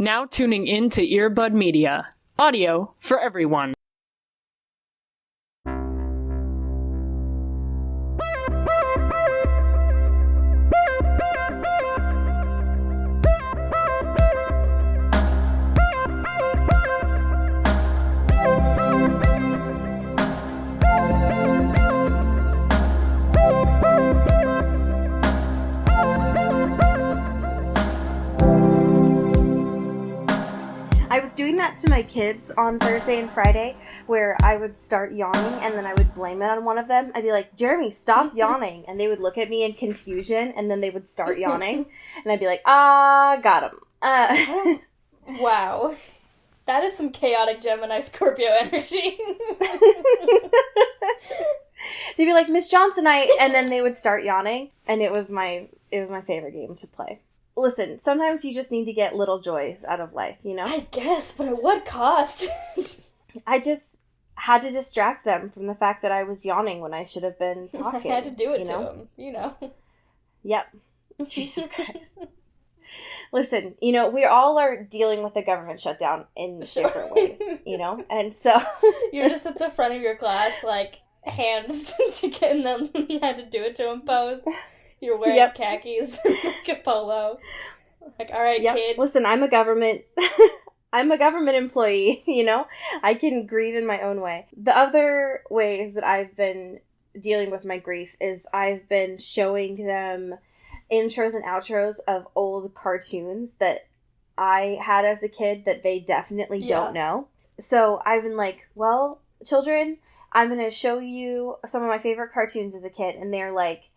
Now tuning in to Earbud Media. Audio for everyone. I was doing that to my kids on Thursday and Friday, where I would start yawning and then I would blame it on one of them. I'd be like, Jeremy, stop yawning. And they would look at me in confusion and then they would start yawning. And I'd be like, got him. Wow. That is some chaotic Gemini Scorpio energy. They'd be like, Miss Johnson, and then they would start yawning. And it was my favorite game to play. Listen, sometimes you just need to get little joys out of life, you know? I guess, but at what cost? I just had to distract them from the fact that I was yawning when I should have been talking. I had to do it to them, you know? Yep. Jesus Christ. Listen, you know, we all are dealing with a government shutdown in different ways, you know? And so... You're just at the front of your class, like, hands to get in them. You had to do it to impose. You're wearing khakis, like a polo. Like, all right, kids. Listen, I'm a government employee, you know? I can grieve in my own way. The other ways that I've been dealing with my grief is I've been showing them intros and outros of old cartoons that I had as a kid that they definitely don't know. So I've been like, well, children, I'm going to show you some of my favorite cartoons as a kid. And they're like,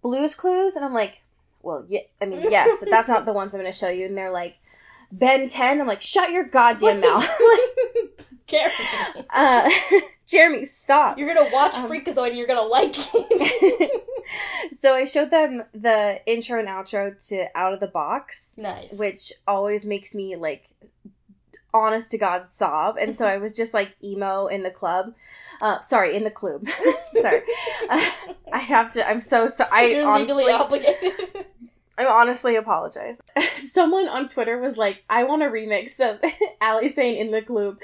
Blue's Clues? And I'm like, well, yeah, I mean, yes, but that's not the ones I'm going to show you. And they're like, Ben 10? I'm like, shut your goddamn mouth. Jeremy, stop. You're going to watch Freakazoid and you're going to like it. So I showed them the intro and outro to Out of the Box. Nice. Which always makes me, like, honest to God sob. And so I was just, like, emo in the club. In the club. Sorry. I'm so sorry. You're legally obligated. I honestly apologize. Someone on Twitter was like, I want a remix of Allie saying in the club.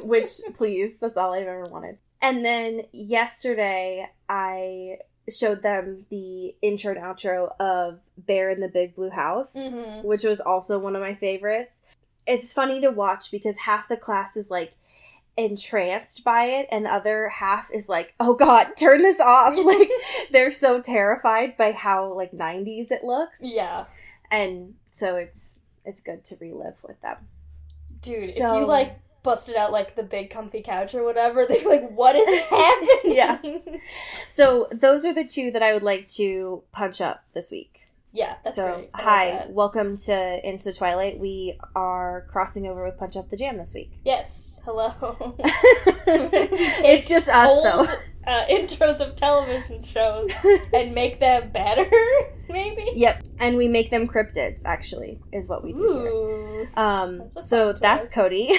Which, please, that's all I've ever wanted. And then yesterday, I showed them the intro and outro of Bear in the Big Blue House, which was also one of my favorites. It's funny to watch because half the class is, like, entranced by it and the other half is like, oh god, turn this off. Like, they're so terrified by how, like, 90s it looks. Yeah. And so it's good to relive with them. Dude, if you, like, busted out, like, the big comfy couch or whatever, they're like, what is happening? Yeah. So those are the two that I would like to punch up this week. Yeah, that's great. Hi, welcome to Into the Twilight. We are crossing over with Punch Up the Jam this week. Yes, hello. It's just us, though. Intros of television shows and make them better, maybe? Yep, and we make them cryptids, actually, is what we do here. So that's Cody.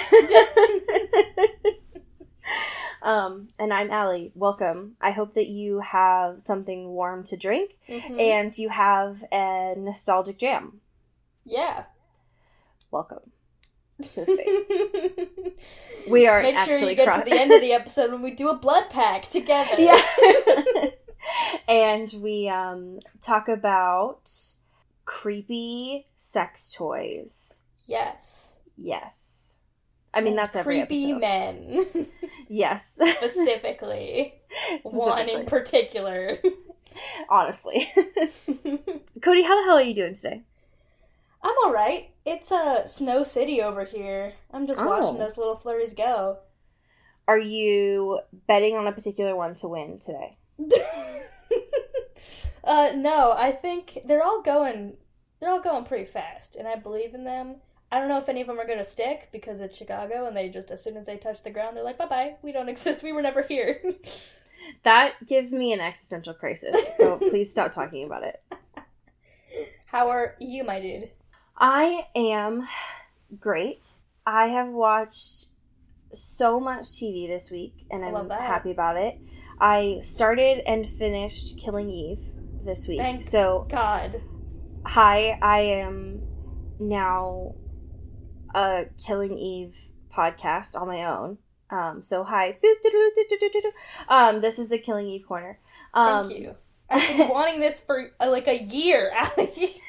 And I'm Allie. Welcome. I hope that you have something warm to drink and you have a nostalgic jam. Yeah. Welcome to the space. We are Make actually sure you get to the end of the episode when we do a blood pack together. Yeah. And we talk about creepy sex toys. Yes. Yes. I mean, that's every creepy episode. Men. Yes. Specifically. One in particular. Honestly. Cody, how the hell are you doing today? I'm alright. It's a Snow City over here. I'm just watching those little flurries go. Are you betting on a particular one to win today? No, I think they're all going pretty fast, and I believe in them. I don't know if any of them are going to stick, because it's Chicago, and they just, as soon as they touch the ground, they're like, bye-bye, we don't exist, we were never here. That gives me an existential crisis, so please stop talking about it. How are you, my dude? I am great. I have watched so much TV this week, and I'm happy about it. I started and finished Killing Eve this week. Thank God. I am now a Killing Eve podcast on my own. So hi. This is the Killing Eve Corner. Thank you. I've been wanting this for like a year, Allie.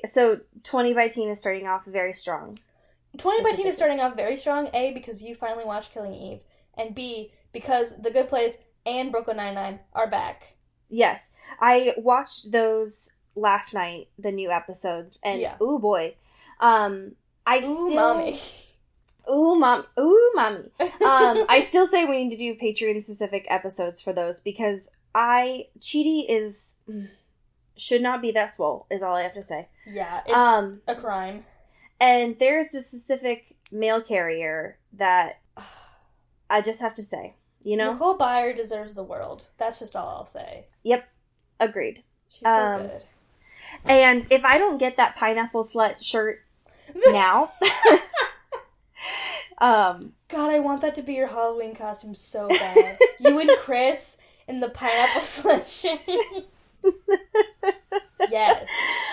So 20 by Teen is starting off very strong. 20 by Teen is starting off very strong, A, because you finally watched Killing Eve, and B, because The Good Place and Brooklyn Nine-Nine are back. Yes. I watched those last night, the new episodes, and ooh boy. Mommy. Ooh, mommy. I still say we need to do Patreon-specific episodes for those, because Chidi should not be that swole, is all I have to say. Yeah, it's a crime. And there's a specific mail carrier that I just have to say, you know? Nicole Byer deserves the world. That's just all I'll say. Yep. Agreed. She's so good. And if I don't get that pineapple slut shirt now... God, I want that to be your Halloween costume so bad. You and Chris in the pineapple slut shirt. Yes.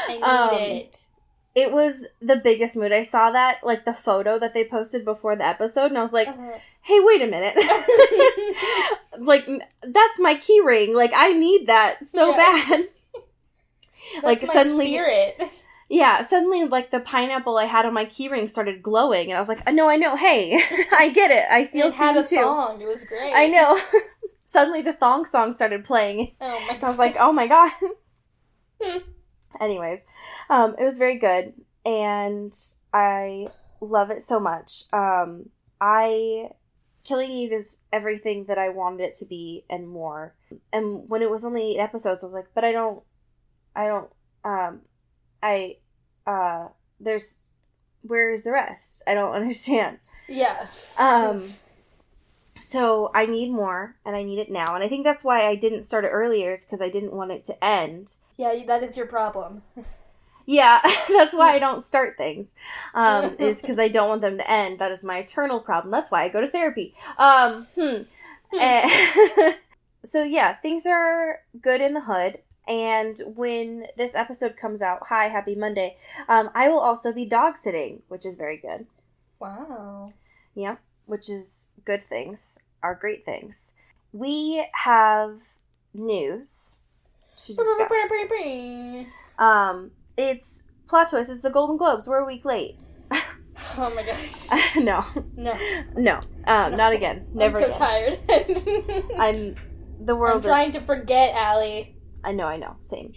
I need it. It was the biggest mood. I saw that, like, the photo that they posted before the episode, and I was like, hey, wait a minute. Like, that's my key ring. Like, I need that so bad. That's like, my suddenly, spirit. Yeah, suddenly, like, the pineapple I had on my key ring started glowing, and I was like, no, I know, hey, I get it. I feel seen, too. It had a thong. It was great. I know. Suddenly, the thong song started playing. Oh, my God. I was like, oh, my God. Anyways, it was very good, and I love it so much. Killing Eve is everything that I wanted it to be and more. And when it was only 8 episodes, I was like, but where is the rest? I don't understand. Yeah. So I need more, and I need it now. And I think that's why I didn't start it earlier, is because I didn't want it to end. Yeah, that is your problem. Yeah, that's why I don't start things, is because I don't want them to end. That is my eternal problem. That's why I go to therapy. So yeah, things are good in the hood. And when this episode comes out, happy Monday, I will also be dog sitting, which is very good. Wow. Yeah, which is good things, are great things. We have news to discuss. It's plot twist. It's the Golden Globes. We're a week late. Oh my gosh. No. Not again. Never I'm again. so tired. I'm trying to forget, Allie. I know. Same.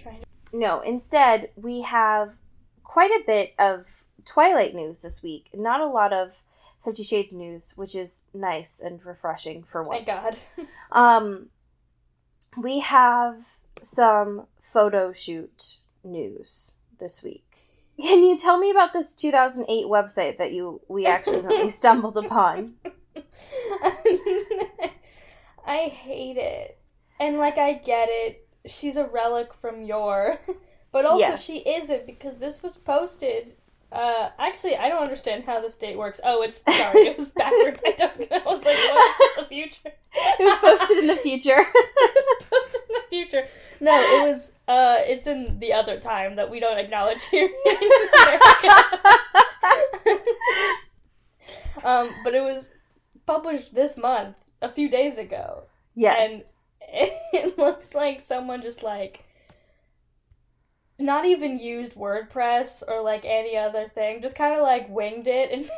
No, instead, we have quite a bit of Twilight news this week. Not a lot of 50 Shades news, which is nice and refreshing for once. Thank God. We have some photo shoot news this week. Can you tell me about this 2008 website that we accidentally stumbled upon? I hate it. And, like, I get it. She's a relic from yore. But also, she isn't, because this was posted. Actually, I don't understand how this date works. Oh, it was backwards. I was like, what is the future? It was posted in the future. It was posted in the future. No, it was, it's in the other time that we don't acknowledge here in America. But it was published this month, a few days ago. Yes. And it looks like someone just, like, not even used WordPress or, like, any other thing. Just kind of, like, winged it and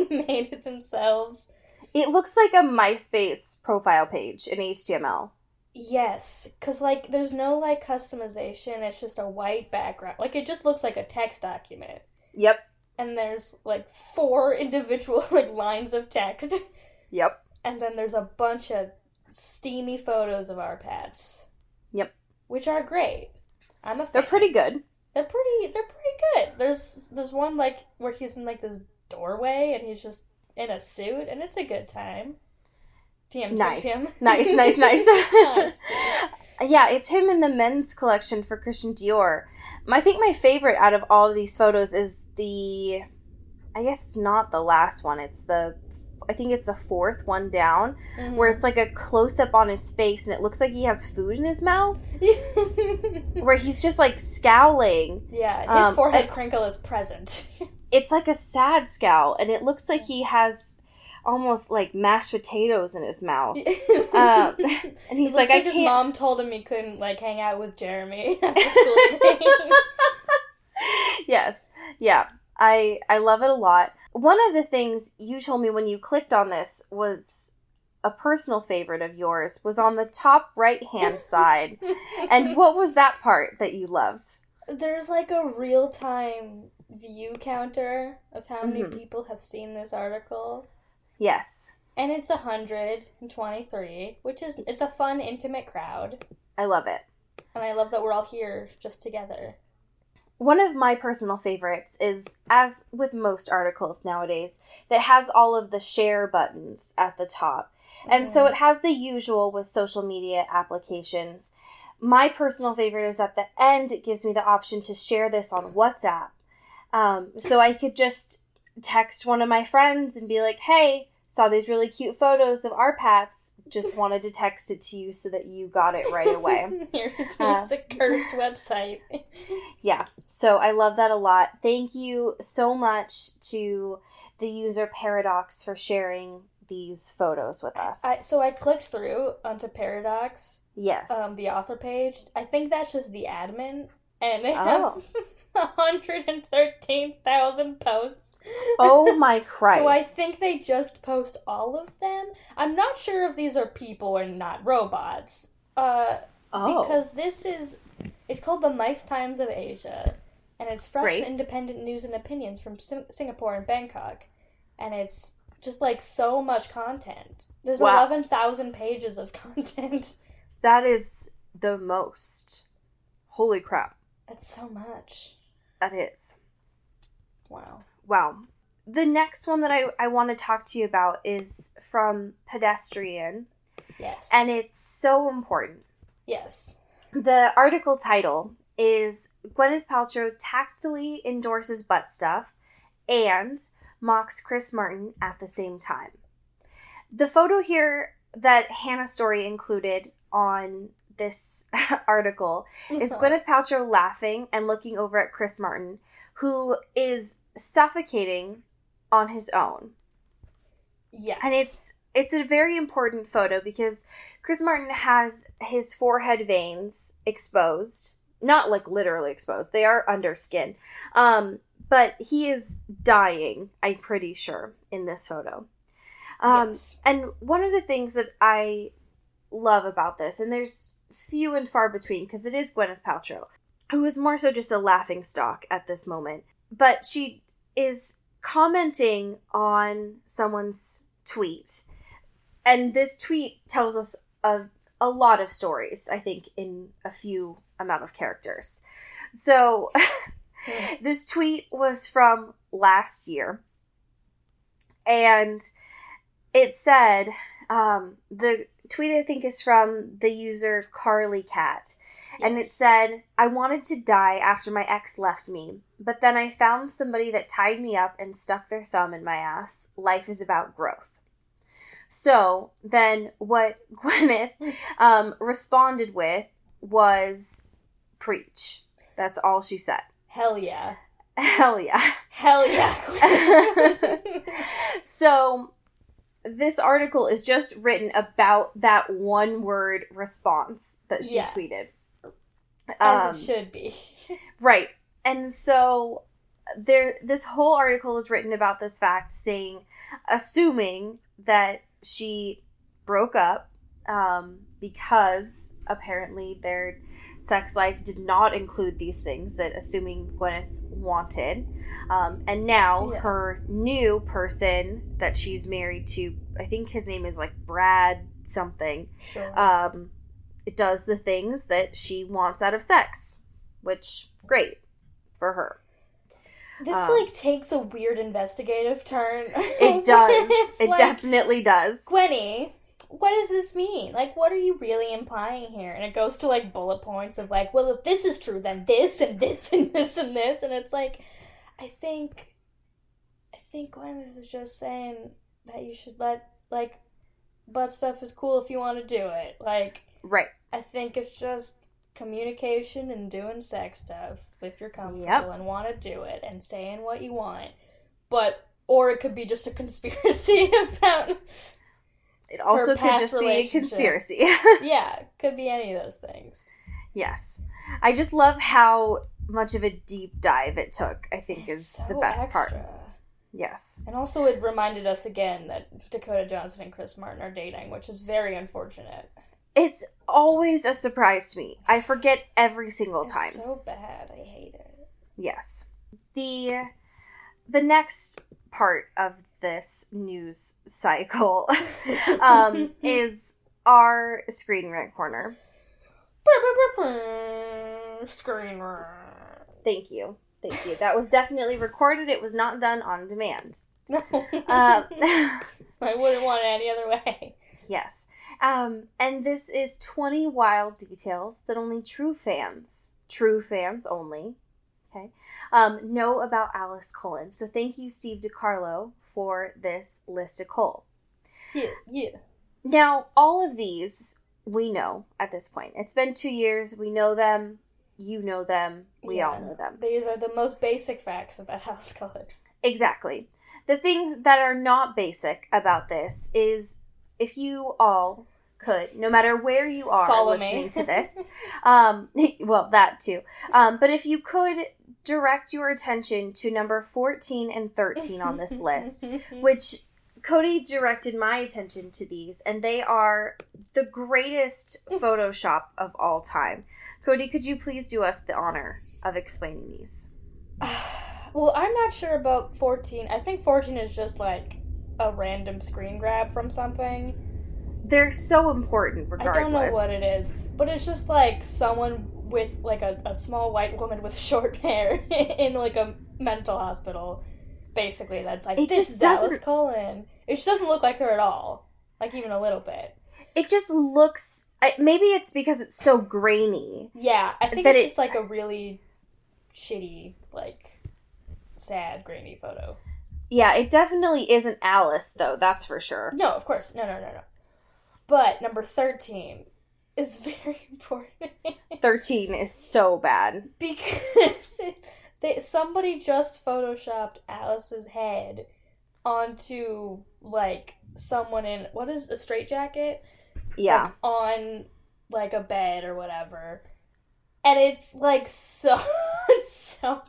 made it themselves. It looks like a MySpace profile page in HTML. Yes, because, like, there's no, like, customization. It's just a white background. Like, it just looks like a text document. Yep. And there's, like, 4 individual, like, lines of text. Yep. And then there's a bunch of steamy photos of our pets. Yep. Which are great. I'm a fan. They're pretty good. They're pretty good. There's one, like, where he's in, like, this doorway and he's just in a suit, and it's a good time. Nice. Nice. Yeah, it's him in the men's collection for Christian Dior. I think my favorite out of all of these photos is I guess it's not the last one. I think it's the 4th one down, where it's like a close-up on his face, and it looks like he has food in his mouth. Where he's just, like, scowling. Yeah, his forehead crinkle is present. it's like a sad scowl, and it looks like he has almost like mashed potatoes in his mouth. And he's like, I can't. His mom told him he couldn't like hang out with Jeremy after school today. Yes. Yeah. I love it a lot. One of the things you told me when you clicked on this was a personal favorite of yours was on the top right-hand side. And what was that part that you loved? There's like a real-time view counter of how many people have seen this article. Yes. And it's 123, it's a fun, intimate crowd. I love it. And I love that we're all here just together. One of my personal favorites is, as with most articles nowadays, that has all of the share buttons at the top. And so it has the usual with social media applications. My personal favorite is at the end, it gives me the option to share this on WhatsApp. So I could just text one of my friends and be like, hey, saw these really cute photos of our pats. Just wanted to text it to you so that you got it right away. Here's a cursed website. Yeah, so I love that a lot. Thank you so much to the user Paradox for sharing these photos with us. So I clicked through onto Paradox. Yes. The author page. I think that's just the admin. And they have 113,000 posts. Oh my Christ. So I think they just post all of them. I'm not sure if these are people or not robots. Because it's called the Mice Times of Asia. And it's fresh and independent news and opinions from Singapore and Bangkok. And it's just like so much content. There's 11,000 pages of content. That is the most. Holy crap. That's so much. That is. Wow. The next one that I want to talk to you about is from Pedestrian. Yes. And it's so important. Yes. The article title is Gwyneth Paltrow tactfully endorses butt stuff and mocks Chris Martin at the same time. The photo here that Hannah Story included on this article is Gwyneth Paltrow laughing and looking over at Chris Martin, who is suffocating on his own. Yes. And it's a very important photo because Chris Martin has his forehead veins exposed. Not like literally exposed. They are under skin. But he is dying, I'm pretty sure, in this photo. Yes. And one of the things that I love about this, and there's few and far between because it is Gwyneth Paltrow, who is more so just a laughingstock at this moment. But she is commenting on someone's tweet. And this tweet tells us a lot of stories, I think, in a few amount of characters. So this tweet was from last year. And it said, the tweet I think is from the user Carly Cat. And it said, I wanted to die after my ex left me, but then I found somebody that tied me up and stuck their thumb in my ass. Life is about growth. So then what Gwyneth responded with was preach. That's all she said. Hell yeah. Hell yeah. Hell yeah. So this article is just written about that one word response that she tweeted. As it should be. Right. And so this whole article is written about this fact, assuming that she broke up because apparently their sex life did not include these things that assuming Gwyneth wanted. And now her new person that she's married to, I think his name is like Brad something. Sure. It does the things that she wants out of sex, which great for her. This takes a weird investigative turn. It does. It definitely does. Gwenny, what does this mean? Like, what are you really implying here? And it goes to like bullet points of like, well, if this is true, then this and this and this and this, and it's like, I think Gwenny was just saying that you should let butt stuff is cool if you want to do it. Like. Right. I think it's just communication and doing sex stuff if you're comfortable and want to do it and saying what you want. Or it could be just a conspiracy about it also could just be a conspiracy. Yeah, could be any of those things. Yes. I just love how much of a deep dive it took, I think, is so the best part. Yes. And also it reminded us again that Dakota Johnson and Chris Martin are dating, which is very unfortunate. It's always a surprise to me. I forget every single time. It's so bad. I hate it. Yes. The next part of this news cycle is our Screen Rant Corner. Screen Rant. Thank you. That was definitely recorded. It was not done on demand. No. I wouldn't want it any other way. Yes. And this is 20 wild details that only true fans only, okay, know about Alice Cullen. So thank you, Steve DiCarlo, for this listicle. Yeah. Now, all of these we know at this point. It's been 2 years. We know them. You know them. We all know them. These are the most basic facts about Alice Cullen. Exactly. The things that are not basic about this is if you all could, no matter where you are listening to this, well, that too, but if you could direct your attention to number 14 and 13 on this list, which Cody directed my attention to these, and they are the greatest Photoshop of all time. Cody, could you please do us the honor of explaining these? Well, I'm not sure about 14. I think 14 is just like a random screen grab from something. They're so important regardless. I don't know what it is, but it's just like someone with like a small white woman with short hair in like a mental hospital. Basically, that's like, this is Alice Cullen. It just doesn't look like her at all. Like, even a little bit. It just looks... Maybe it's because it's so grainy. Yeah, I think it's just like a really shitty, like, sad, grainy photo. Yeah, it definitely isn't Alice, though. That's for sure. No, of course. No. But number 13 is very important. 13 is so bad. Because somebody just photoshopped Alice's head onto, like, someone in, what is a straitjacket? Yeah. Like, on, like, a bed or whatever. And it's, like, so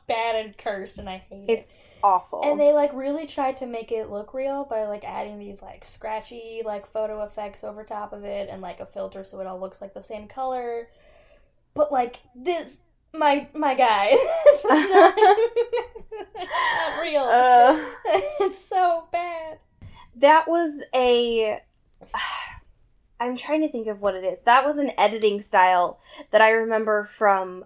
bad and cursed, and I hate it. It's awful. And they, like, really tried to make it look real by, like, adding these, like, scratchy, like, photo effects over top of it and, like, a filter so it all looks like the same color. But, like, this... My guy, this is not real. It's so bad. That was I'm trying to think of what it is. That was an editing style that I remember from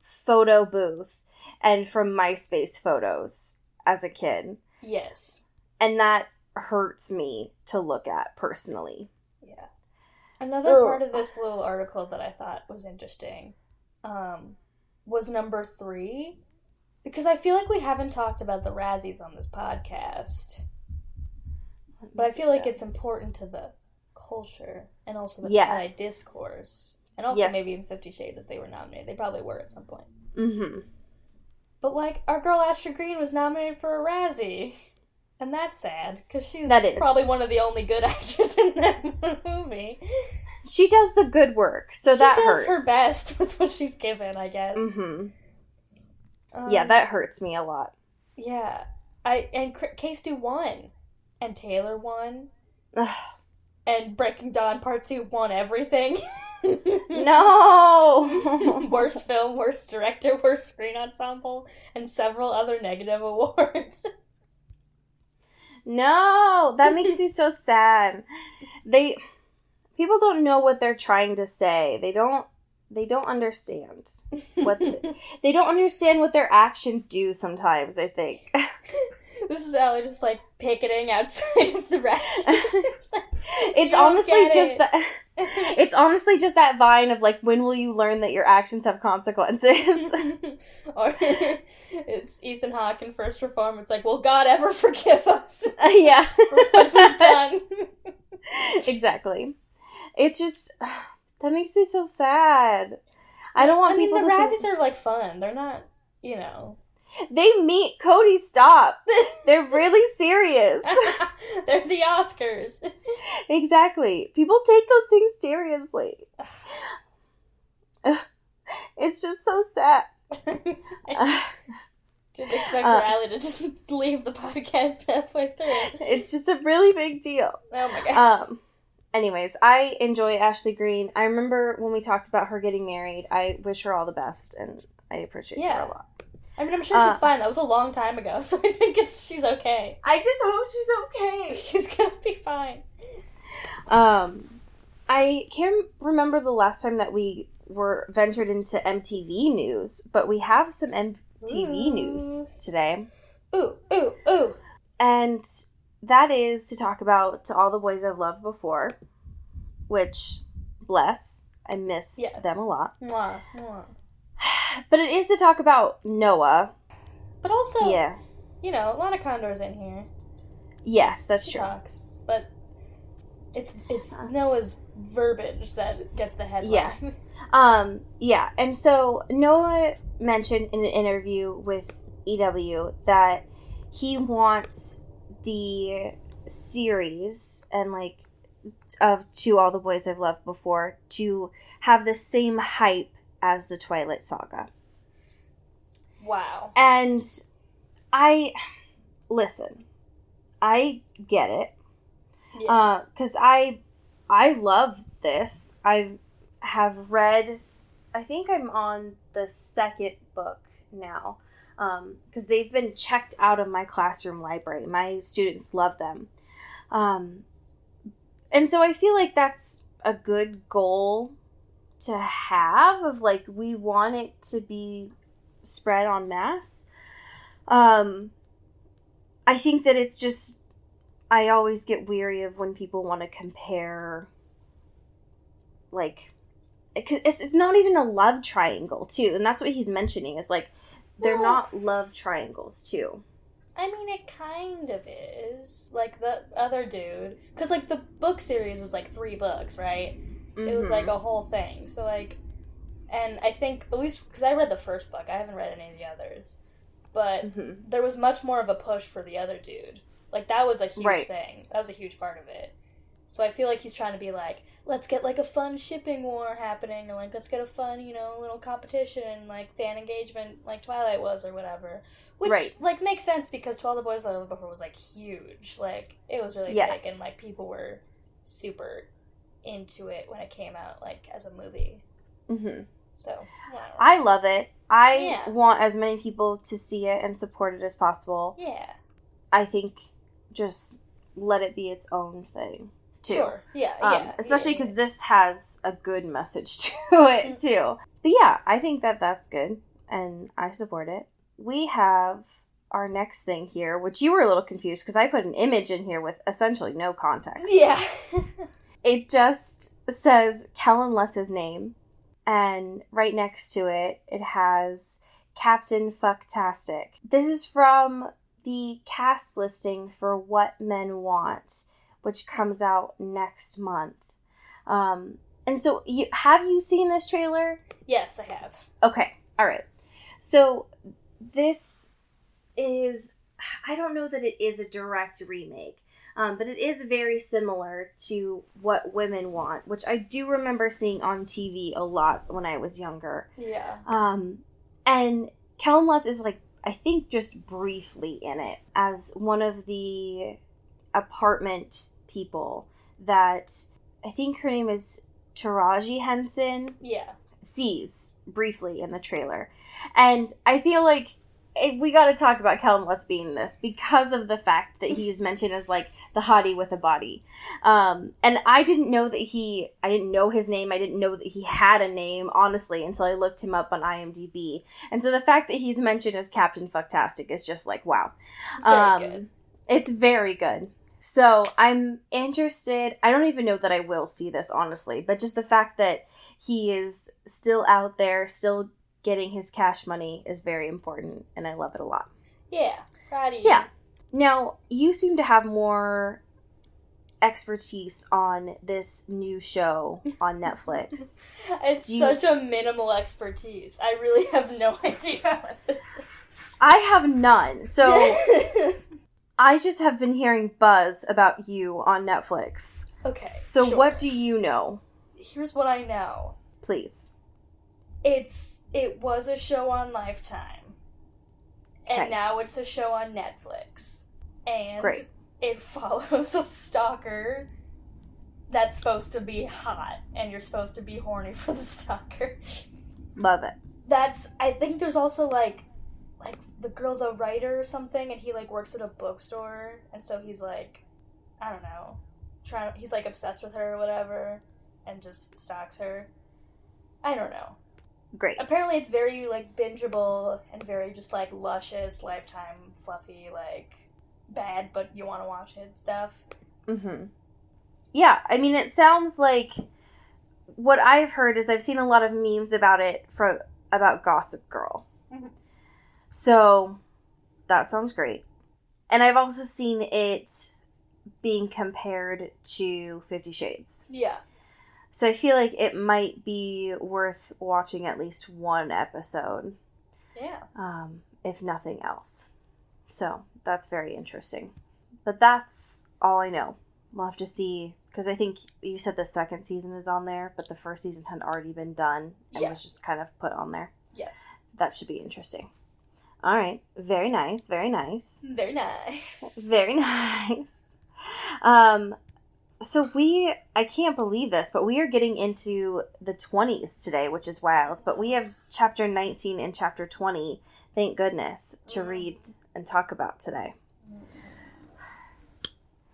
Photo Booth and from MySpace photos as a kid. Yes. And that hurts me to look at personally. Yeah. Another part of this little article that I thought was interesting was number 3, because I feel like we haven't talked about the Razzies on this podcast, but I feel like it's important to the culture and also the tie discourse, and also maybe in 50 Shades if they were nominated. They probably were at some point. Mm-hmm. But like, our girl Ashley Greene was nominated for a Razzie, and that's sad because she's probably one of the only good actors in that movie. She does the good work, so that hurts. She does her best with what she's given, I guess. Mm-hmm. Yeah, that hurts me a lot. Yeah. And Case-Do won. And Taylor won. And Breaking Dawn Part 2 won everything. No! Worst film, worst director, worst screen ensemble, and several other negative awards. No! That makes me so sad. People don't know what they're trying to say. They don't understand they don't understand what their actions do sometimes, I think. This is Allie just like picketing outside of the restaurant. It's honestly just that vine of like, when will you learn that your actions have consequences? Or it's Ethan Hawke in First Reform. It's like, will God ever forgive us? Yeah. For what we've done. Exactly. It's just, that makes me so sad. I don't want I mean, people the to Razzies think... are, like, fun. They're not, you know... They meet Cody, stop. They're really serious. They're the Oscars. Exactly. People take those things seriously. It's just so sad. I didn't expect for Allie to just leave the podcast halfway through. It's just a really big deal. Oh my gosh. Anyways, I enjoy Ashley Greene. I remember when we talked about her getting married. I wish her all the best, and I appreciate her a lot. I mean, I'm sure she's fine. That was a long time ago, so I think she's okay. I just hope she's okay. She's gonna be fine. I can't remember the last time that we were ventured into MTV news, but we have some MTV news today. Ooh, ooh, ooh. And that is to talk about To All the Boys I've Loved Before, which, bless, I miss them a lot. Mwah, mwah. But it is to talk about Noah. But also, you know, a lot of Condor's in here. Yes, that's true. Talks, but it's Noah's verbiage that gets the headline. Yes. Yeah, and so Noah mentioned in an interview with EW that he wants the series and, like, of To All the Boys I've Loved Before to have the same hype as the Twilight Saga. Wow. And I get it. Yes. 'Cause I love this. I have read, I think I'm on the second book now. 'Cause they've been checked out of my classroom library. My students love them. And so I feel like that's a good goal to have, of, like, we want it to be spread en masse. I think that it's just, I always get weary of when people want to compare, like, cause it's not even a love triangle too, and that's what he's mentioning, is like, they're not love triangles too. I mean, it kind of is. Like, the other dude, because, like, the book series was, like, 3 books, right? It was, like, a whole thing. So, like, and I think, at least, because I read the first book, I haven't read any of the others, but there was much more of a push for the other dude. Like, that was a huge thing. That was a huge part of it. So I feel like he's trying to be like, let's get, like, a fun shipping war happening, or, like, let's get a fun, you know, little competition, like, fan engagement, like Twilight was, or whatever. Which, like, makes sense, because To All the Boys I Loved Before was, like, huge. Like, it was really big, and, like, people were super into it when it came out, like, as a movie. So, I love it. I want as many people to see it and support it as possible. Yeah. I think just let it be its own thing, too. Sure. Yeah, especially because this has a good message to it, too. But yeah, I think that that's good, and I support it. We have our next thing here, which you were a little confused, because I put an image in here with essentially no context. Yeah. It just says Kellen Lutz's name, and right next to it, it has Captain Fucktastic. This is from the cast listing for What Men Want, which comes out next month. And so, have you seen this trailer? Yes, I have. Okay, all right. So, this is, I don't know that it is a direct remake, but it is very similar to What Women Want, which I do remember seeing on TV a lot when I was younger. Yeah. And Kellen Lutz is, like, I think just briefly in it as one of the apartment people that, I think her name is Taraji Henson. Yeah. Sees briefly in the trailer. And I feel like we got to talk about Kellen Lutz being in this because of the fact that he's mentioned as, like, the hottie with a body. And I didn't know that I didn't know his name. I didn't know that he had a name, honestly, until I looked him up on IMDb. And so the fact that he's mentioned as Captain Fucktastic is just like, wow. It's very good. It's very good. So I'm interested. I don't even know that I will see this, honestly, but just the fact that he is still out there, still getting his cash money is very important, and I love it a lot. Yeah. Proud of you. Yeah. Now, you seem to have more expertise on this new show on Netflix? It's such a minimal expertise. I really have no idea. I have none. So I just have been hearing buzz about you on Netflix. Okay. So sure. what do you know? Here's what I know. Please. It was a show on Lifetime. And Okay. now it's a show on Netflix. And Great. it follows a stalker that's supposed to be hot, and you're supposed to be horny for the stalker. Love it. I think there's also, like, the girl's a writer or something, and he, like, works at a bookstore, and so he's, like, I don't know, he's, like, obsessed with her or whatever, and just stalks her. I don't know. Great. Apparently it's very, like, bingeable, and very just, like, luscious, Lifetime, fluffy, like, bad, but you want to watch it stuff. Mm-hmm. Yeah, I mean, it sounds like what I've heard is I've seen a lot of memes about it about Gossip Girl. Mm-hmm. So that sounds great. And I've also seen it being compared to 50 Shades. Yeah. So I feel like it might be worth watching at least one episode. Yeah. If nothing else. So that's very interesting. But that's all I know. We'll have to see, because I think you said the second season is on there, but the first season had already been done and was just kind of put on there. Yes. That should be interesting. All right. Very nice. Very nice. Very nice. Very nice. So I can't believe this, but we are getting into the 20s today, which is wild. But we have chapter 19 and chapter 20, thank goodness, to read and talk about today.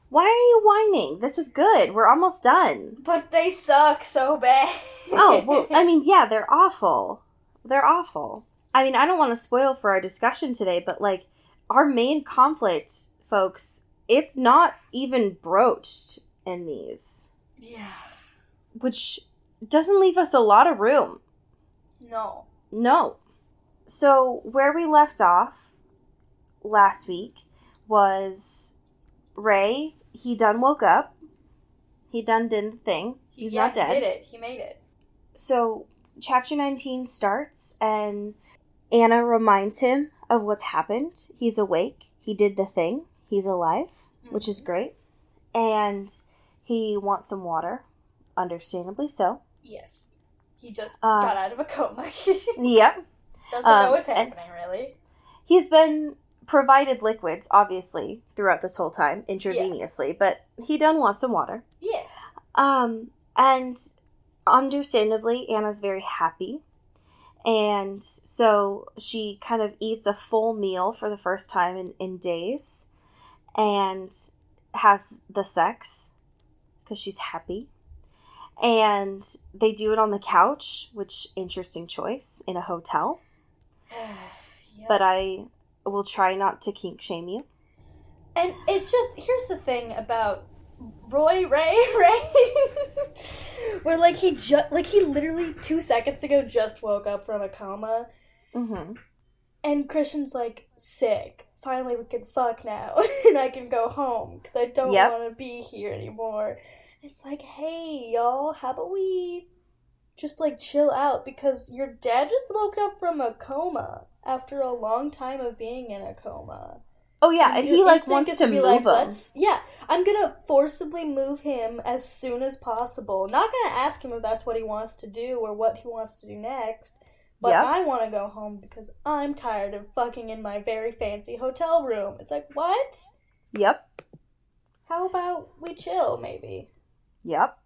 Why are you whining? This is good. We're almost done. But they suck so bad. Oh, well, I mean, yeah, they're awful. They're awful. I mean, I don't want to spoil for our discussion today, but, like, our main conflict, folks, it's not even broached in these. Yeah. Which doesn't leave us a lot of room. No. No. So, where we left off last week was Ray, he done woke up. He done did the thing. He's not dead. He did it. He made it. So, chapter 19 starts, and Anna reminds him of what's happened. He's awake. He did the thing. He's alive, which is great. And he wants some water. Understandably so. Yes. He just got out of a coma. Yep. Doesn't know what's happening, really. He's been provided liquids, obviously, throughout this whole time, intravenously, but he done wants some water. Yeah. And understandably, Anna's very happy. And so she kind of eats a full meal for the first time in days and has the sex because she's happy. And they do it on the couch, which, interesting choice, in a hotel. Yep. But I will try not to kink shame you. And it's just, here's the thing about Ray, where, like, he literally 2 seconds ago just woke up from a coma. Mm-hmm. And Christian's like, sick. Finally we can fuck now. And I can go home, because I don't want to be here anymore. It's like, hey, y'all, how about we just, like, chill out, because your dad just woke up from a coma after a long time of being in a coma. Oh, yeah, and he, like, wants to move him. Yeah, I'm gonna forcibly move him as soon as possible. Not gonna ask him if that's what he wants to do or what he wants to do next, but I want to go home because I'm tired of fucking in my very fancy hotel room. It's like, what? Yep. How about we chill, maybe? Yep.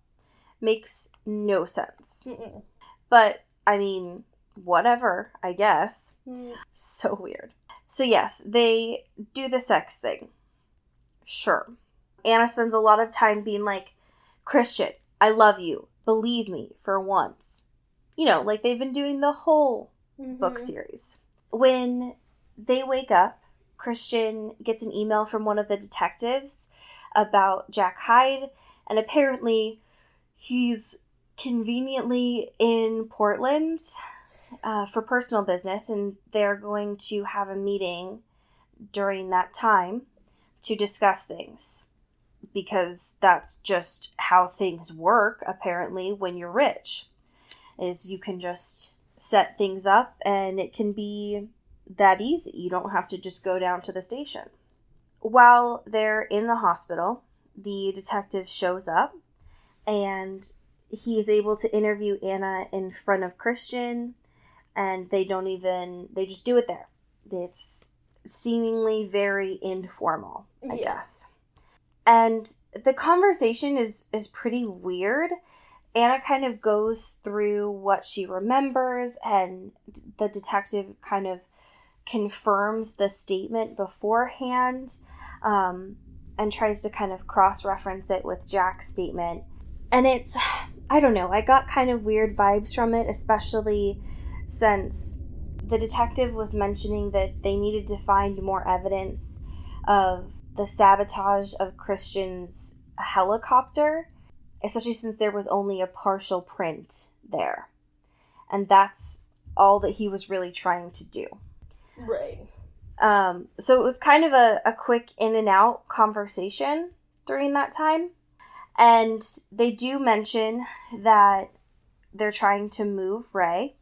Makes no sense. Mm-mm. But, I mean, whatever, I guess. Mm. So weird. So yes, they do the sex thing. Sure. Anna spends a lot of time being like, Christian, I love you. Believe me, for once. You know, like they've been doing the whole book series. When they wake up, Christian gets an email from one of the detectives about Jack Hyde, and apparently he's conveniently in Portland for personal business, and they're going to have a meeting during that time to discuss things. because that's just how things work, apparently, when you're rich. Is you can just set things up and it can be that easy. You don't have to just go down to the station. While they're in the hospital, the detective shows up and he is able to interview Anna in front of Christian, and they just do it there. It's seemingly very informal, I guess. And the conversation is pretty weird. Anna kind of goes through what she remembers, and the detective kind of confirms the statement beforehand, and tries to kind of cross-reference it with Jack's statement. And it's, I don't know, I got kind of weird vibes from it, especially since the detective was mentioning that they needed to find more evidence of the sabotage of Christian's helicopter, especially since there was only a partial print there. And that's all that he was really trying to do. Right. So it was kind of a quick in and out conversation during that time. And they do mention that they're trying to move Ray.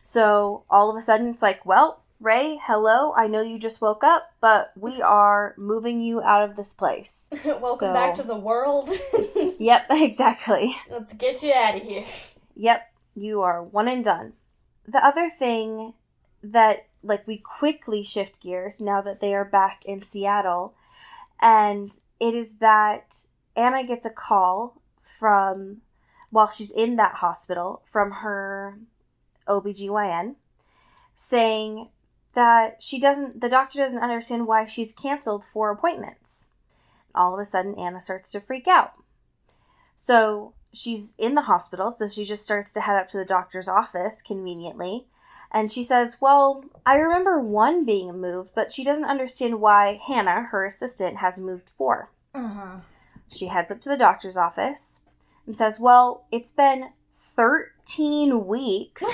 So all of a sudden it's like, well, Ray, hello, I know you just woke up, but we are moving you out of this place. Welcome back to the world. Yep, exactly. Let's get you out of here. Yep, you are one and done. The other thing that, we quickly shift gears now that they are back in Seattle, and it is that Anna gets a call while she's in that hospital, from her OBGYN, saying that the doctor doesn't understand why she's canceled 4 appointments. All of a sudden, Anna starts to freak out. So she's in the hospital, so she just starts to head up to the doctor's office, conveniently. And she says, well, I remember 1 being moved, but she doesn't understand why Hannah, her assistant, has moved 4. Uh-huh. She heads up to the doctor's office and says, well, it's been 13 weeks.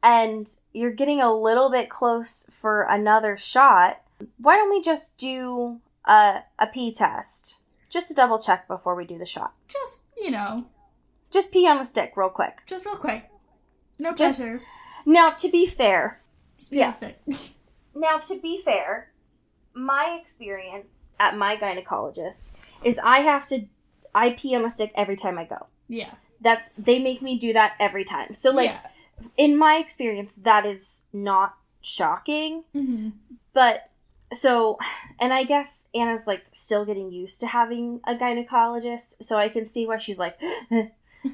And you're getting a little bit close for another shot. Why don't we just do a pee test? Just to double check before we do the shot. Just pee on a stick real quick. Just real quick. No pressure. Now, to be fair. Just pee on a stick. Now, to be fair, my experience at my gynecologist is I pee on a stick every time I go. Yeah. They make me do that every time. So, in my experience, that is not shocking. Mm-hmm. But, and I guess Anna's, still getting used to having a gynecologist, so I can see why she's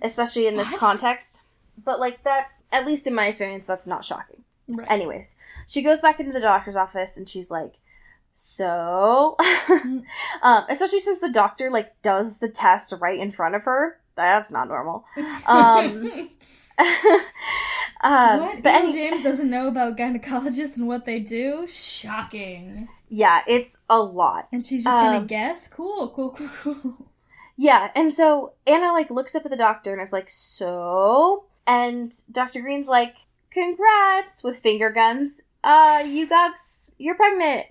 especially in this context. But, that, at least in my experience, that's not shocking. Right. Anyways, she goes back into the doctor's office, and she's like, so, especially since the doctor, does the test right in front of her. That's not normal. What? James doesn't know about gynecologists and what they do? Shocking. Yeah, it's a lot. And she's just gonna guess? Cool. Yeah, and so Anna, looks up at the doctor and is like, so? And Dr. Green's like, congrats, with finger guns. You're pregnant.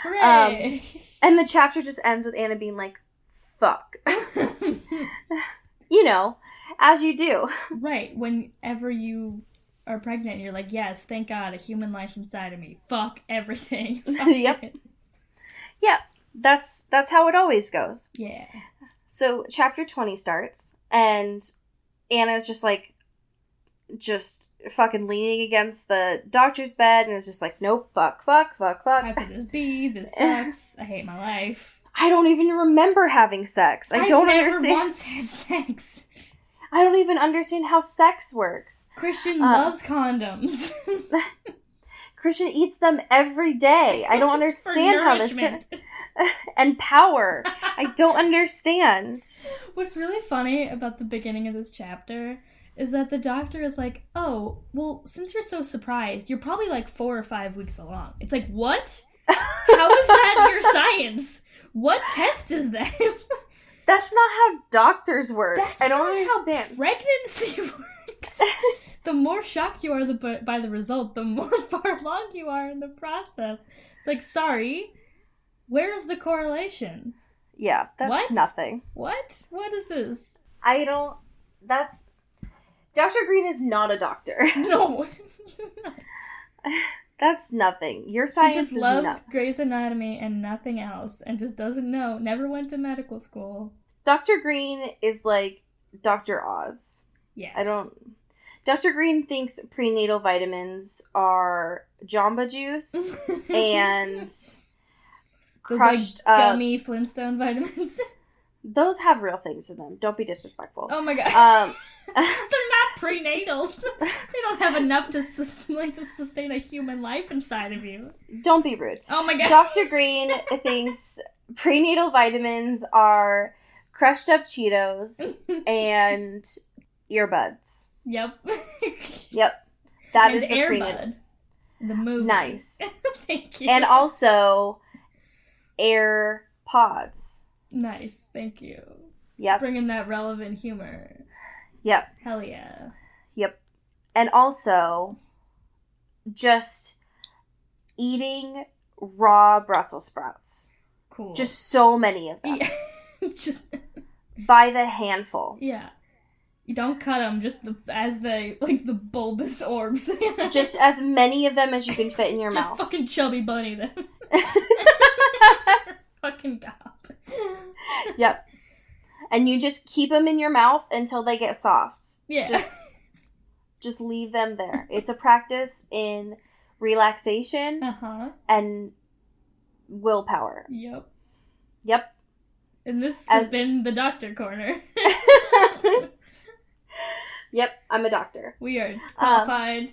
Hooray! And the chapter just ends with Anna being like, fuck. As you do. Right. Whenever you are pregnant, you're like, yes, thank God, a human life inside of me. Fuck everything. Fuck Yep. it. Yep. That's how it always goes. Yeah. So chapter 20 starts, and Anna's just fucking leaning against the doctor's bed, and is just like, nope, fuck. How could this be? This sucks. I hate my life. I don't even remember having sex. I don't understand. I've never once had sex. I don't even understand how sex works. Christian loves condoms. Christian eats them every day. I don't understand how this can... And power. I don't understand. What's really funny about the beginning of this chapter is that the doctor is like, oh, well, since you're so surprised, you're probably 4 or 5 weeks along. It's like, what? How is that your science? What test is that? That's not how doctors work. That's I don't not understand. How pregnancy works. The more shocked you are by the result, the more far along you are in the process. It's like, sorry, Where's the correlation? Yeah, that's What? nothing. What? What is this? That's... Dr. Green is not a doctor. No. That's nothing. Your He science just is loves nothing. Grey's Anatomy and nothing else, and just doesn't know. Never went to medical school. Dr. Green is like Dr. Oz. Yes. Dr. Green thinks prenatal vitamins are Jamba Juice and Those, crushed like, gummy Flintstone vitamins. Those have real things in them. Don't be disrespectful. Oh my god. They're not prenatal. They don't have enough to sustain a human life inside of you. Don't be rude. Oh my god. Dr. Green thinks prenatal vitamins are crushed up Cheetos and earbuds. Yep. Yep. That and is a Air prenatal. Bud, the movie. Nice. Thank you. And also AirPods. Nice. Thank you. Yep. Bringing that relevant humor. Yep. Hell yeah. Yep. And also just eating raw Brussels sprouts. Cool. Just so many of them. Yeah. Just by the handful. Yeah. You don't cut them, just as they, like, the bulbous orbs. Just as many of them as you can fit in your just mouth. Fucking Chubby Bunny them. Fucking gop. Yep. And you just keep them in your mouth until they get soft. Yeah. Just leave them there. It's a practice in relaxation and willpower. Yep. Yep. And this has been the Doctor Corner. Yep, I'm a doctor. We are qualified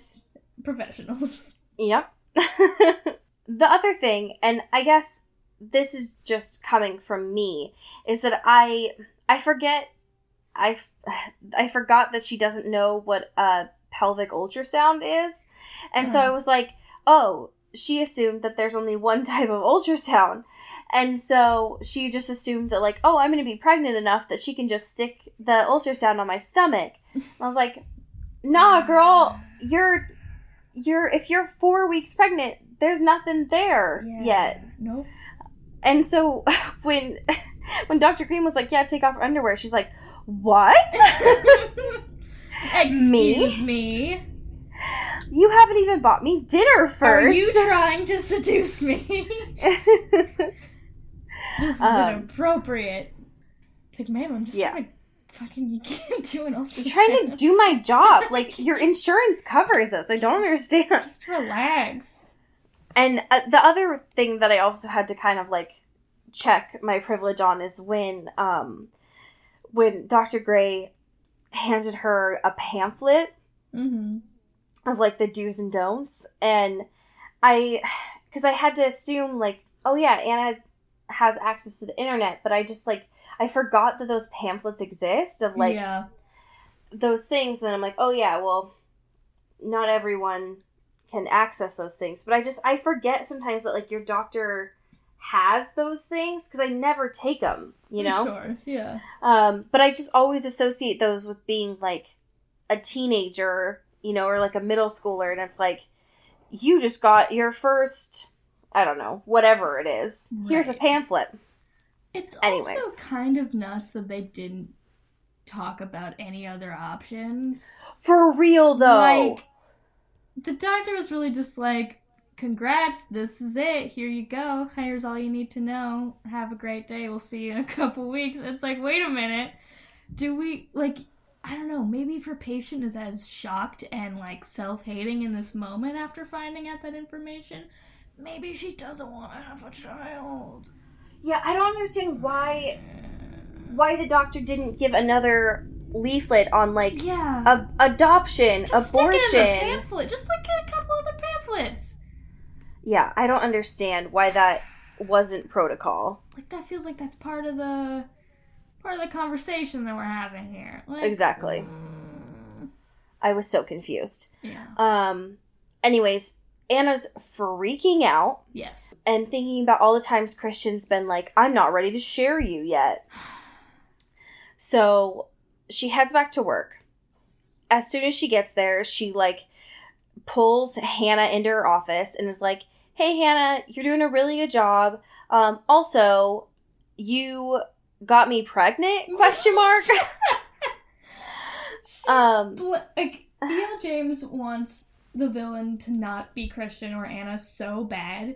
professionals. Yep. The other thing, and I guess this is just coming from me, is that I forgot that she doesn't know what a pelvic ultrasound is. And so I was like, oh, she assumed that there's only one type of ultrasound. And so she just assumed that, like, oh, I'm going to be pregnant enough that she can just stick the ultrasound on my stomach. And I was like, nah, girl, if you're 4 weeks pregnant, there's nothing there yet. Nope. And so when Dr. Green was like, yeah, take off her underwear, she's like, what? Excuse me? You haven't even bought me dinner first. Are you trying to seduce me? This is inappropriate. It's like, ma'am, I'm just trying to fucking, you can't do an ultrasound. I'm trying to do my job. Like, your insurance covers us. I don't understand. Just relax. And the other thing that I also had to kind of, like, check my privilege on is when Dr. Gray handed her a pamphlet of, like, the do's and don'ts. And because I had to assume, like, oh yeah, Anna has access to the internet, but I just, like, I forgot that those pamphlets exist of, like, those things. And then I'm like, oh yeah, well, not everyone can access those things. But I forget sometimes that, like, your doctor has those things, because I never take them, you know? Sure, yeah. But I just always associate those with being, like, a teenager, you know, or, like, a middle schooler, and it's like, you just got your first, I don't know, whatever it is. Right. Here's a pamphlet. It's also kind of nuts that they didn't talk about any other options. For real, though. Like, the doctor was really just like, congrats, this is it, here you go, here's all you need to know, have a great day, we'll see you in a couple weeks. It's like, wait a minute, do we, like, I don't know, maybe if her patient is as shocked and, like, self-hating in this moment after finding out that information, maybe she doesn't want to have a child. Yeah, I don't understand why the doctor didn't give another leaflet on, like, adoption, just abortion. Stick it in the pamphlet. Just, like, get a couple other pamphlets. Yeah, I don't understand why that wasn't protocol. Like, that feels like that's part of the conversation that we're having here. Like, exactly. I was so confused. Yeah. Anyways, Anna's freaking out. Yes. And thinking about all the times Christian's been like, I'm not ready to share you yet. So she heads back to work. As soon as she gets there, she, like, pulls Hannah into her office and is like, hey, Hannah, you're doing a really good job. Also, you got me pregnant? Question mark. E.L. James wants the villain to not be Christian or Anna so bad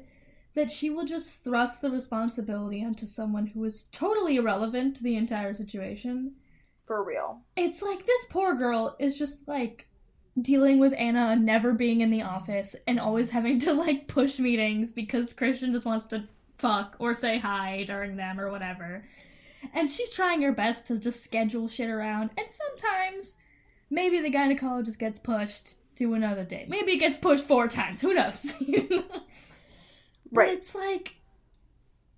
that she will just thrust the responsibility onto someone who is totally irrelevant to the entire situation. For real. It's like, this poor girl is just, like, dealing with Anna never being in the office and always having to, like, push meetings because Christian just wants to fuck or say hi during them or whatever. And she's trying her best to just schedule shit around, and sometimes maybe the gynecologist gets pushed to another day. Maybe it gets pushed 4 times. Who knows? But Right. it's like,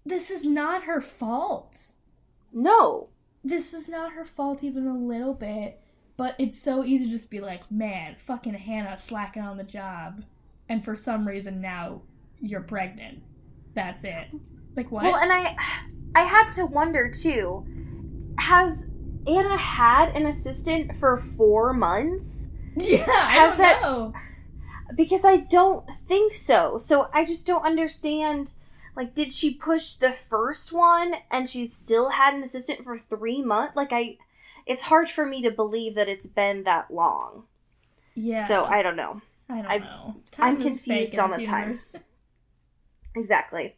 this is not her fault. No. This is not her fault even a little bit. But it's so easy to just be like, man, fucking Hannah slacking on the job. And for some reason now, you're pregnant. That's it. It's like, what? Well, and I had to wonder, too, has Anna had an assistant for 4 months? Yeah, I don't know. Because I don't think so. So I just don't understand, like, did she push the first one and she still had an assistant for 3 months? Like, it's hard for me to believe that it's been that long. Yeah. So I don't know. I don't know. I'm Time is fake confused in on this the time. universe. Exactly.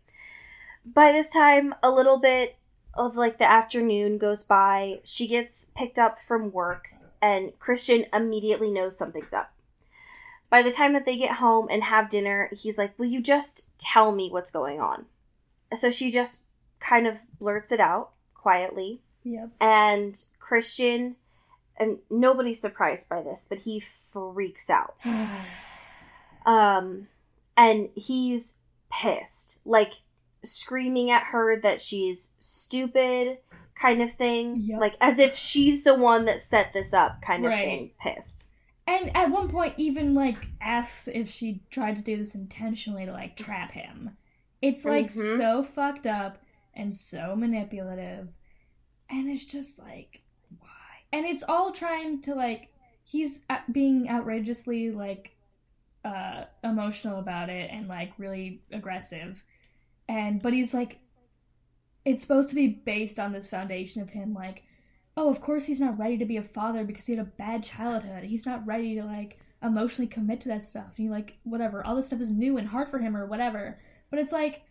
By this time, a little bit of, like, the afternoon goes by. She gets picked up from work, and Christian immediately knows something's up. By the time that they get home and have dinner, he's like, will you just tell me what's going on? So she just kind of blurts it out quietly. Yep. And Christian, and nobody's surprised by this, but he freaks out. And he's pissed. Like, screaming at her that she's stupid kind of thing. Yep. Like, as if she's the one that set this up kind of thing. Pissed. And at one point even, like, asks if she tried to do this intentionally to, like, trap him. It's, like, so fucked up and so manipulative. And it's just, like, why? And it's all trying to, like, he's being outrageously, like, emotional about it and, like, really aggressive. But he's, like, it's supposed to be based on this foundation of him, like, oh, of course he's not ready to be a father because he had a bad childhood. He's not ready to, like, emotionally commit to that stuff. And like, whatever, all this stuff is new and hard for him or whatever. But it's like,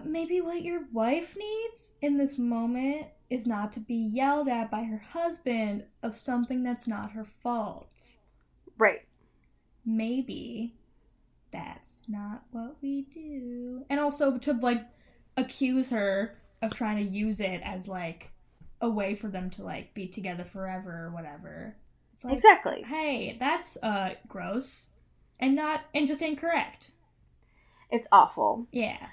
maybe what your wife needs in this moment is not to be yelled at by her husband of something that's not her fault. Right. Maybe that's not what we do. And also to, like, accuse her of trying to use it as, like, a way for them to, like, be together forever or whatever. It's like, exactly. Hey, that's gross and just incorrect. It's awful. Yeah.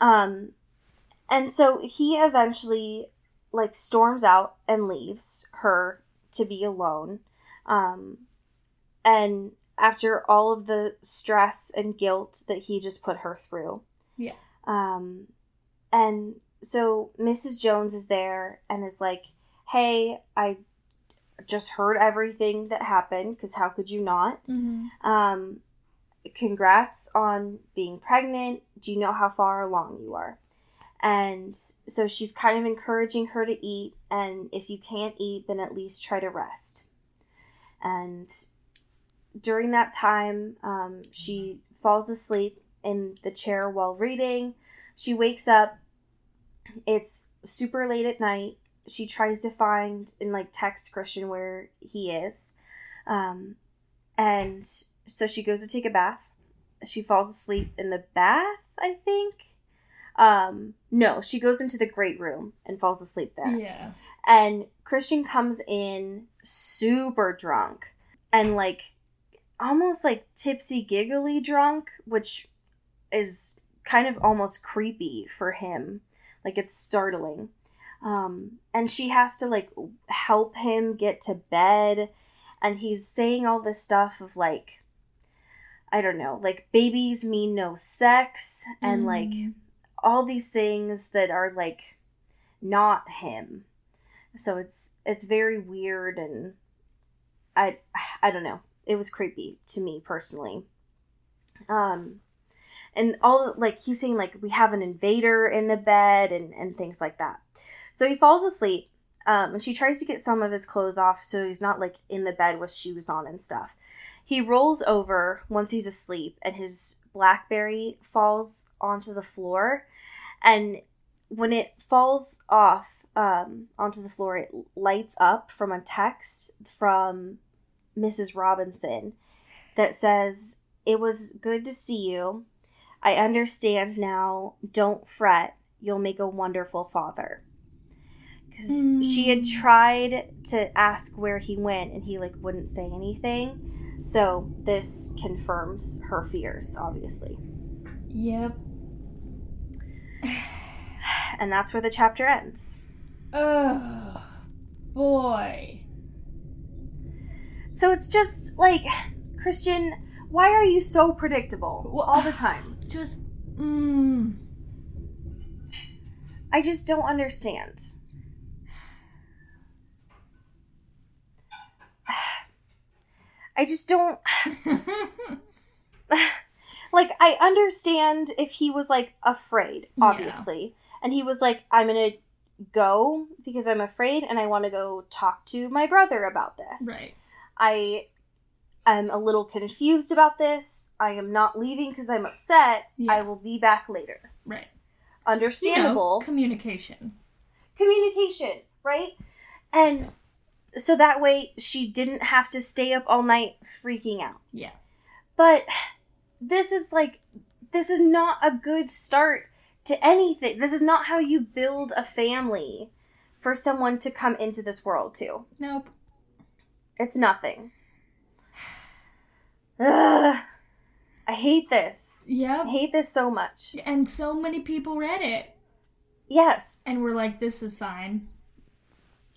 And so he eventually, like, storms out and leaves her to be alone. And after all of the stress and guilt that he just put her through. Yeah. And so Mrs. Jones is there and is like, hey, I just heard everything that happened, because how could you not? Mm-hmm. Congrats on being pregnant. Do you know how far along you are? And so she's kind of encouraging her to eat, and if you can't eat, then at least try to rest. And during that time, she falls asleep in the chair while reading. She wakes up. It's super late at night. She tries to find and, like, text Christian where he is. And so she goes to take a bath. She falls asleep in the bath, I think. No, she goes into the great room and falls asleep there. Yeah. And Christian comes in super drunk and, like, almost, like, tipsy giggly drunk, which is kind of almost creepy for him. Like, it's startling. And she has to, like, help him get to bed. And he's saying all this stuff of, like, I don't know, like, babies mean no sex. And, like, all these things that are, like, not him. So it's very weird, and I don't know. It was creepy to me personally. And all, like, he's saying, like, we have an invader in the bed and things like that. So he falls asleep, and she tries to get some of his clothes off so he's not, like, in the bed with shoes on and stuff. He rolls over once he's asleep, and his BlackBerry falls onto the floor. And when it falls off onto the floor, it lights up from a text from Mrs. Robinson that says, "It was good to see you. I understand now. Don't fret. You'll make a wonderful father." Because she had tried to ask where he went, and he, like, wouldn't say anything. So this confirms her fears, obviously. Yep. And that's where the chapter ends. Oh, boy. So it's just, like, Christian, why are you so predictable all the time? Just, I just don't understand. I just don't... Like, I understand if he was, like, afraid, obviously. Yeah. And he was like, I'm gonna go because I'm afraid and I want to go talk to my brother about this. Right. I am a little confused about this. I am not leaving because I'm upset. Yeah. I will be back later. Right. Understandable. Communication, right? And so that way she didn't have to stay up all night freaking out. Yeah. But this is not a good start to anything. This is not how you build a family for someone to come into this world to. Nope. It's nothing. Ugh. I hate this. Yep. I hate this so much. And so many people read it. Yes. And we're like, this is fine.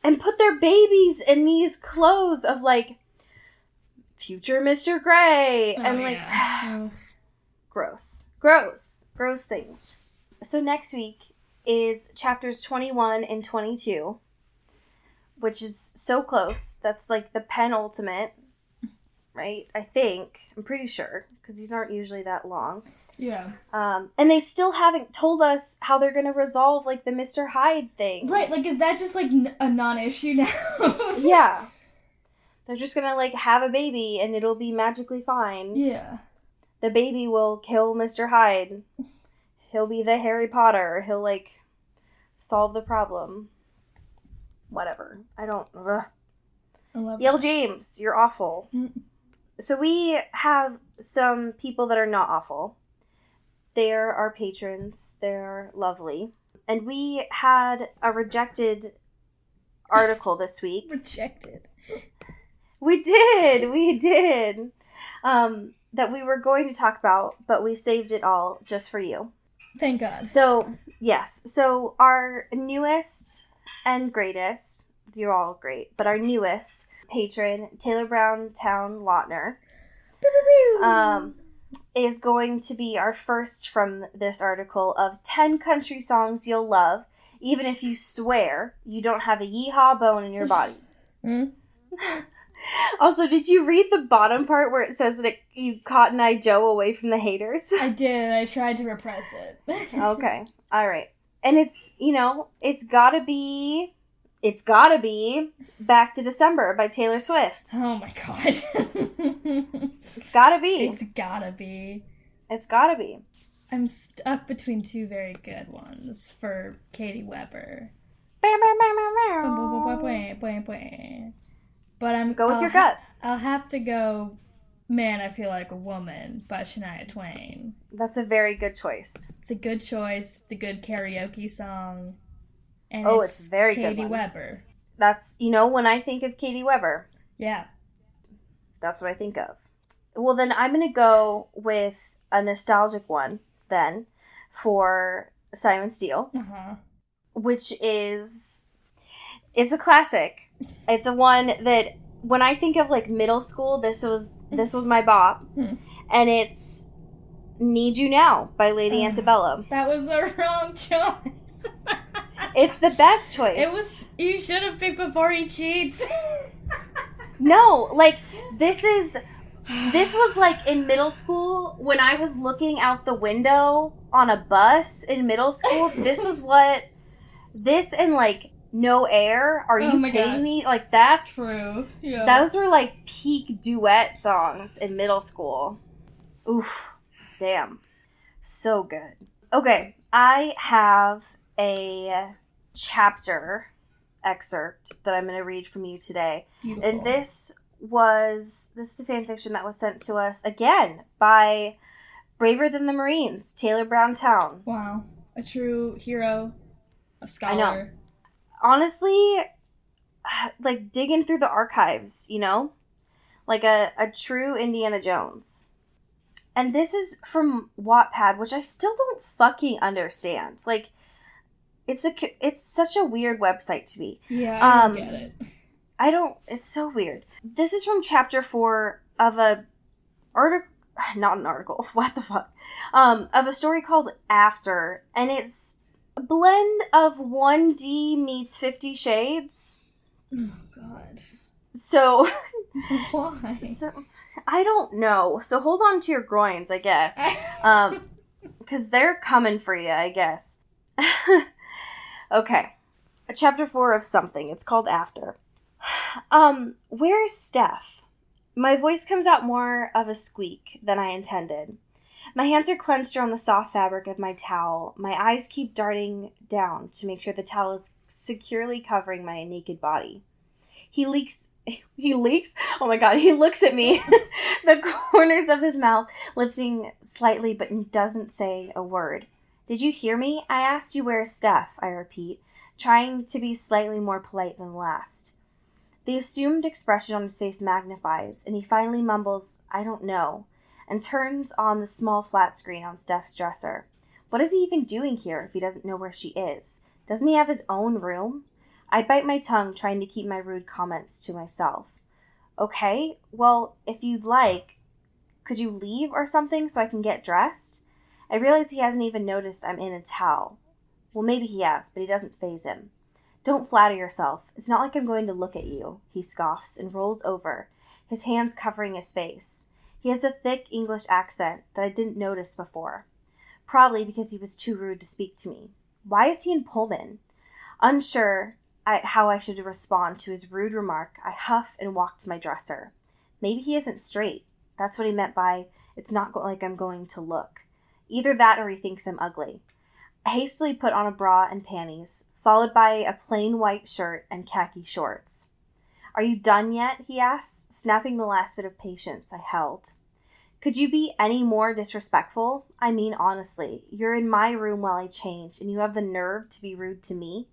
And put their babies in these clothes of, like, future Mr. Grey. Oh, and, like, yeah. Gross things. So next week is chapters 21 and 22, which is so close. That's, like, the penultimate, right? I think. I'm pretty sure, because these aren't usually that long. Yeah. And they still haven't told us how they're going to resolve, like, the Mr. Hyde thing. Right, like, is that just, like, a non-issue now? Yeah. They're just going to, like, have a baby, and it'll be magically fine. Yeah. The baby will kill Mr. Hyde. He'll be the Harry Potter. He'll, like, solve the problem. Whatever. I don't... Ugh. I love Yale that. James, you're awful. So we have some people that are not awful. They're our patrons. They're lovely. And we had a rejected article this week. Rejected. We did. That we were going to talk about, but we saved it all just for you. Thank God. So, yes. So our newest and greatest, you're all great, but our newest patron, Taylor Brown Town Lautner, is going to be our first from this article of 10 country songs you'll love, even if you swear you don't have a yeehaw bone in your body. Also, did you read the bottom part where it says that you Cotton Eye Joe away from the haters? I did. I tried to repress it. Okay. All right. And it's, it's gotta be Back to December by Taylor Swift. Oh my God. It's gotta be. It's gotta be. It's gotta be. I'm stuck between two very good ones for Katie Weber. But Go with your gut. I'll have to go Man, I Feel Like a Woman by Shania Twain. That's a very good choice. It's a good choice. It's a good karaoke song. And it's very good. Katie Weber. That's, when I think of Katie Weber. Yeah. That's what I think of. Well, then I'm going to go with a nostalgic one, then, for Simon Steele. Which is... It's a classic. It's a one that, when I think of, like, middle school, this was my bop. And it's Need You Now by Lady Antebellum. That was the wrong choice. It's the best choice. You should have picked Before He Cheats. No, like, this is This was like in middle school when I was looking out the window on a bus in middle school. This and like No Air. Are you kidding me? Like that's true. Yeah. Those were like peak duet songs in middle school. Oof. Damn. So good. Okay, I have a chapter excerpt that I'm going to read from you today. Beautiful. And this is a fan fiction that was sent to us again by Braver Than the Marines, Taylor Brown Town. Wow. A true hero, a scholar. I know. Honestly, like digging through the archives, you know? Like a true Indiana Jones. And this is from Wattpad, which I still don't fucking understand. Like, it's such a weird website to me. Yeah, I don't get it. It's so weird. This is from chapter 4 of not an article, what the fuck, of a story called After, and it's a blend of 1D meets 50 Shades. Oh, God. So, why? So, I don't know. So hold on to your groins, I guess. Because they're coming for you, I guess. Okay. Chapter 4 of something. It's called After. Where's Steph? My voice comes out more of a squeak than I intended. My hands are clenched around the soft fabric of my towel. My eyes keep darting down to make sure the towel is securely covering my naked body. He leaks? Oh my god, he looks at me, the corners of his mouth lifting slightly, but doesn't say a word. Did you hear me? I asked you where's Steph, I repeat, trying to be slightly more polite than last. The assumed expression on his face magnifies, and he finally mumbles, I don't know, and turns on the small flat screen on Steph's dresser. What is he even doing here if he doesn't know where she is? Doesn't he have his own room? I bite my tongue, trying to keep my rude comments to myself. Okay, well, if you'd like, could you leave or something so I can get dressed? I realize he hasn't even noticed I'm in a towel. Well, maybe he has, but he doesn't faze him. Don't flatter yourself. It's not like I'm going to look at you, he scoffs and rolls over, his hands covering his face. He has a thick English accent that I didn't notice before. Probably because he was too rude to speak to me. Why is he in Pullman? Unsure how I should respond to his rude remark, I huff and walk to my dresser. Maybe he isn't straight. That's what he meant by, it's not like I'm going to look. Either that or he thinks I'm ugly. I hastily put on a bra and panties, followed by a plain white shirt and khaki shorts. Are you done yet? He asks, snapping the last bit of patience I held. Could you be any more disrespectful? I mean, honestly, you're in my room while I change, and you have the nerve to be rude to me?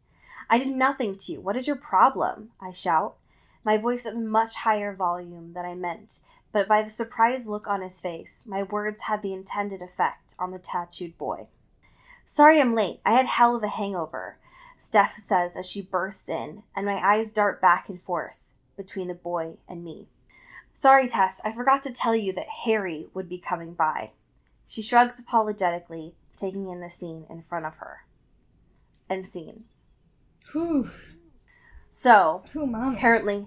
I did nothing to you. What is your problem? I shout, my voice at a much higher volume than I meant, but by the surprised look on his face, my words had the intended effect on the tattooed boy. Sorry I'm late. I had hell of a hangover, Steph says as she bursts in, and my eyes dart back and forth between the boy and me. Sorry, Tess, I forgot to tell you that Harry would be coming by. She shrugs apologetically, taking in the scene in front of her. End scene. Whew. So, Mama. Apparently,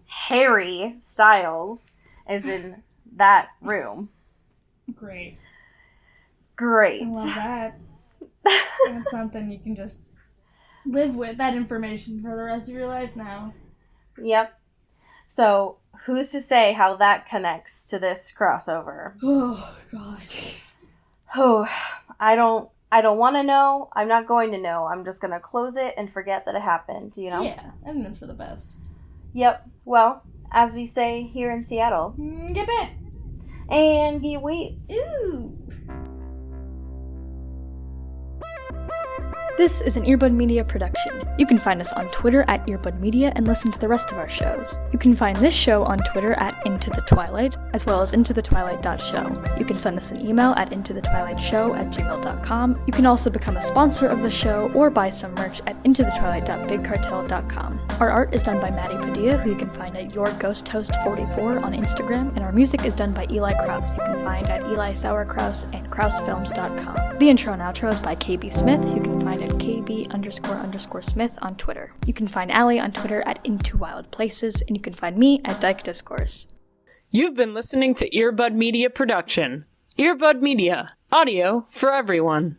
Harry Styles is in that room. Great. Great. I love that. That's something you can just live with, that information, for the rest of your life now. Yep. So, who's to say how that connects to this crossover? Oh, God. Oh, I don't want to know. I'm not going to know. I'm just going to close it and forget that it happened, you know? Yeah, I think that's for the best. Yep. Well, as we say here in Seattle. Get bit! And get wet. Ooh! This is an Earbud Media production. You can find us on Twitter at Earbud Media and listen to the rest of our shows. You can find this show on Twitter at Into the Twilight, as well as intothetwilight.show. You can send us an email at intothetwilightshow@gmail.com. You can also become a sponsor of the show or buy some merch at intothetwilight.bigcartel.com. Our art is done by Maddie Padilla, who you can find at YourGhostHost44 on Instagram, and our music is done by Eli Krause, you can find at Eli Sauerkraus and KrausFilms.com. The intro and outro is by KB Smith, who you can find at KB__Smith on Twitter. You can find Allie on Twitter at Into Wild Places, and you can find me at Dyke Discourse. You've been listening to Earbud Media Production. Earbud Media, audio for everyone.